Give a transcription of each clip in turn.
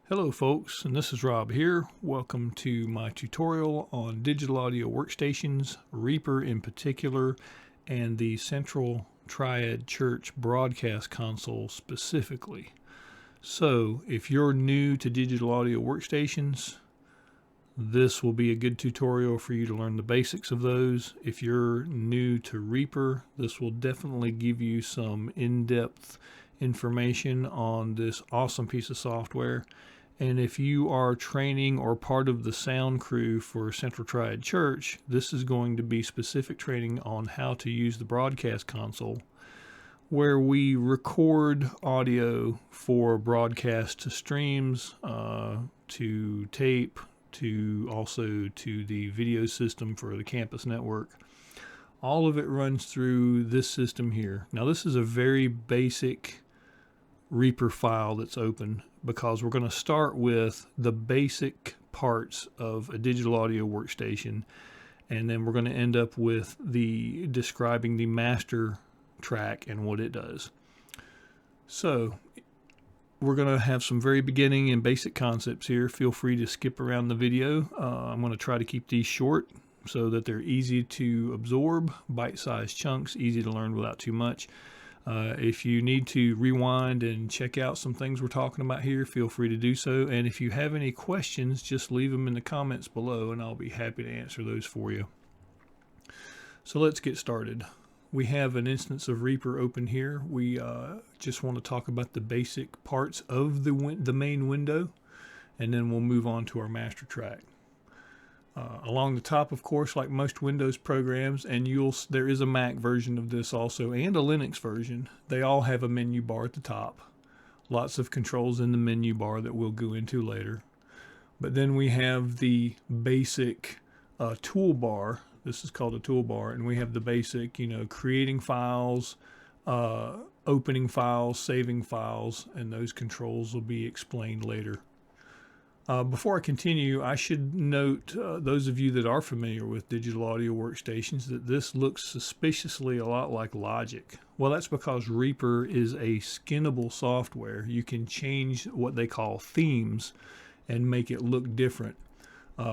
Hello folks, and this is Rob here. Welcome to my tutorial on digital audio workstations, Reaper in particular, and the Central Triad Church broadcast console specifically. So if you're new to digital audio workstations, this will be a good tutorial for you to learn the basics of those. If you're new to Reaper, this will definitely give you some in-depth information on this awesome piece of software. And if you are training or part of the sound crew for Central Triad Church, this is going to be specific training on how to use the broadcast console, where we record audio for broadcast to streams, to tape, to also to the video system for the campus network. All of it runs through this system here. Now this is a very basic Reaper file that's open, because we're going to start with the basic parts of a digital audio workstation, and then we're going to end up with the describing the master track and what it does. So we're going to have some very beginning and basic concepts here. Feel free to skip around the video. I'm going to try to keep these short so that they're easy to absorb, bite-sized chunks, easy to learn without too much. If you need to rewind and check out some things we're talking about here, feel free to do so. And if you have any questions, just leave them in the comments below and I'll be happy to answer those for you. So let's get started. We have an instance of Reaper open here. We just want to talk about the basic parts of the main window, and then we'll move on to our master track. Along the top, of course, like most Windows programs, and there is a Mac version of this also, and a Linux version. They all have a menu bar at the top. Lots of controls in the menu bar that we'll go into later. But then we have the basic toolbar. This is called a toolbar, and we have the basic, creating files, opening files, saving files, and those controls will be explained later. Before I continue, I should note, those of you that are familiar with digital audio workstations, that this looks suspiciously a lot like Logic. Well, that's because Reaper is a skinnable software. You can change what they call themes and make it look different.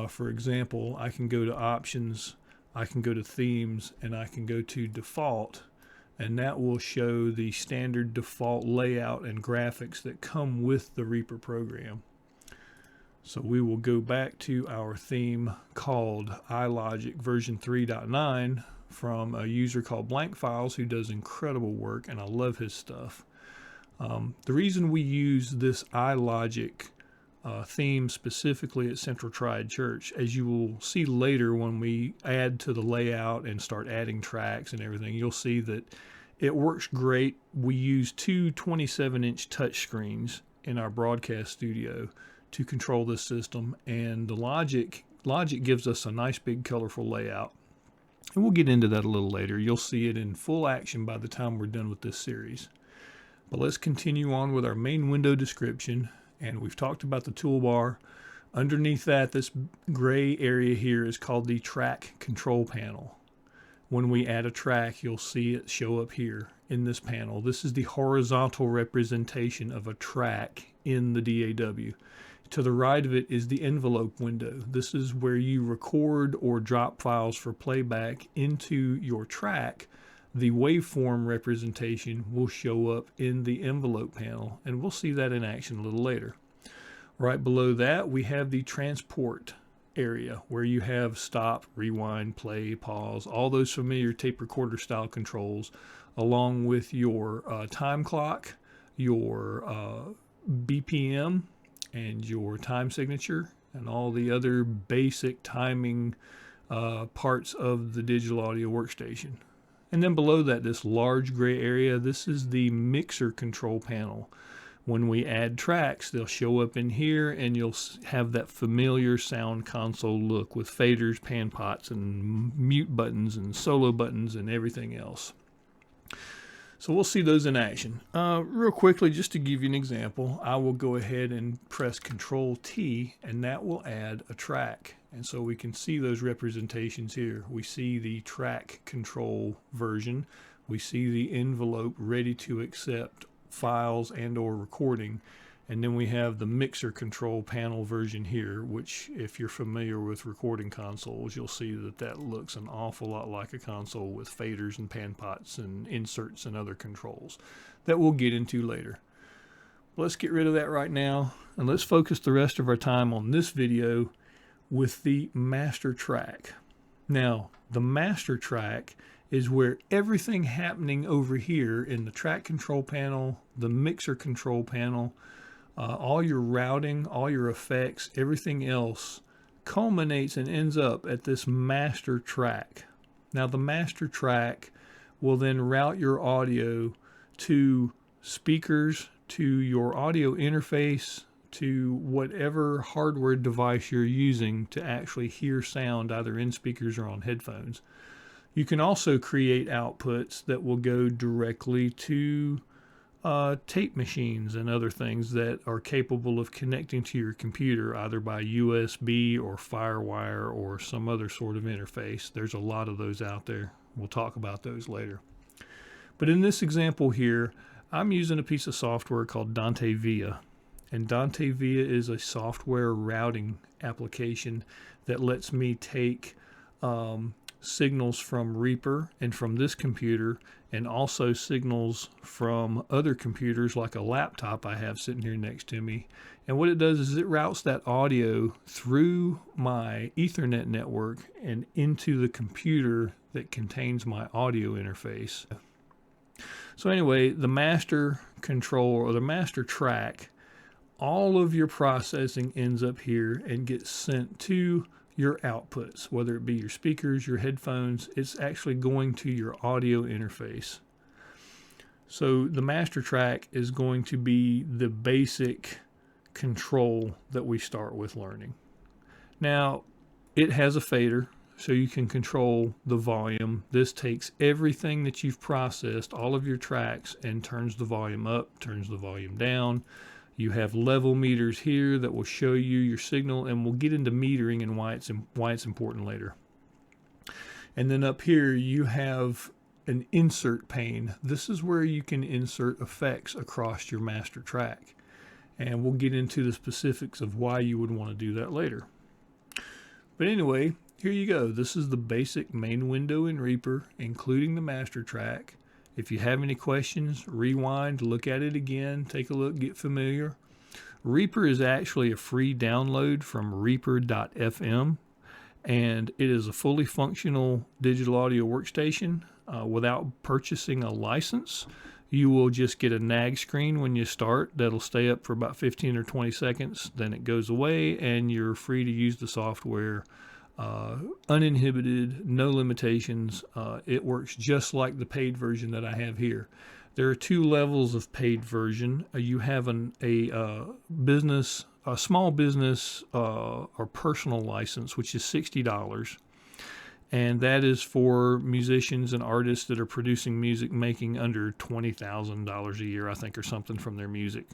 For example, I can go to Options, I can go to Themes, and I can go to Default, and that will show the standard default layout and graphics that come with the Reaper program. So we will go back to our theme called iLogic version 3.9 from a user called Blank Files, who does incredible work, and I love his stuff. The reason we use this iLogic theme specifically at Central Triad Church, as you will see later when we add to the layout and start adding tracks and everything, you'll see that it works great. We use two 27-inch touchscreens in our broadcast studio to control this system, and the Logic gives us a nice big colorful layout, and we'll get into that a little later. You'll see it in full action by the time we're done with this series. But let's continue on with our main window description, and we've talked about the toolbar. Underneath that, this gray area here is called the track control panel. When we add a track, you'll see it show up here in this panel. This is the horizontal representation of a track in the DAW. To the right of it is the envelope window. This is where you record or drop files for playback into your track. The waveform representation will show up in the envelope panel, and we'll see that in action a little later. Right below that, we have the transport area, where you have stop, rewind, play, pause, all those familiar tape recorder style controls, along with your time clock, your BPM, and your time signature, and all the other basic timing parts of the digital audio workstation. And then below that, this large gray area, this is the mixer control panel. When we add tracks, they'll show up in here, and you'll have that familiar sound console look with faders, pan pots, and mute buttons, and solo buttons, and everything else. So we'll see those in action. Real quickly, just to give you an example, I will go ahead and press Control T, and that will add a track. And so we can see those representations here. We see the track control version. We see the envelope ready to accept files and or recording. And then we have the mixer control panel version here, which if you're familiar with recording consoles, you'll see that that looks an awful lot like a console with faders and pan pots and inserts and other controls that we'll get into later. Let's get rid of that right now, and let's focus the rest of our time on this video with the master track. Now, the master track is where everything happening over here in the track control panel, the mixer control panel, all your routing, all your effects, everything else culminates and ends up at this master track. Now, the master track will then route your audio to speakers, to your audio interface, to whatever hardware device you're using to actually hear sound either in speakers or on headphones. You can also create outputs that will go directly to tape machines and other things that are capable of connecting to your computer either by USB or FireWire or some other sort of interface. There's a lot of those out there. We'll talk about those later. But in this example here, I'm using a piece of software called Dante Via. And Dante Via is a software routing application that lets me take signals from Reaper and from this computer, and also signals from other computers like a laptop I have sitting here next to me. And what it does is it routes that audio through my Ethernet network and into the computer that contains my audio interface. So anyway, the master control or the master track, all of your processing ends up here and gets sent to your outputs, whether it be your speakers, your headphones. It's actually going to your audio interface. So the master track is going to be the basic control that we start with learning. Now, it has a fader, so you can control the volume. This takes everything that you've processed, all of your tracks, and turns the volume up, turns the volume down. You have level meters here that will show you your signal, and we'll get into metering and why it's important later. And then up here you have an insert pane. This is where you can insert effects across your master track, and we'll get into the specifics of why you would want to do that later. But anyway, here you go. This is the basic main window in Reaper, including the master track. If you have any questions, rewind, look at it again, take a look, get familiar. Reaper is actually a free download from reaper.fm, and it is a fully functional digital audio workstation without purchasing a license. You will just get a nag screen when you start that'll stay up for about 15 or 20 seconds. Then it goes away, and you're free to use the software uninhibited, no limitations. It works just like the paid version that I have here. There are two levels of paid version. You have a small business or personal license, which is $60. And that is for musicians and artists that are producing music making under $20,000 a year, I think, or something from their music.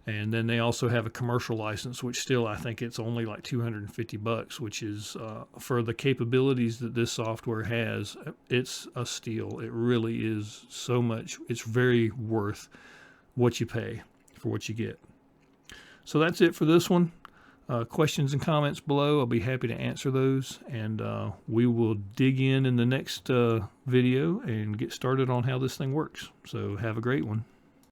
And then they also have a commercial license, which still I think it's only like $250, which is for the capabilities that this software has, it's a steal. It really is so much. It's very worth what you pay for what you get. So that's it for this one. Questions and comments below. I'll be happy to answer those, and we will dig in the next video and get started on how this thing works. So have a great one.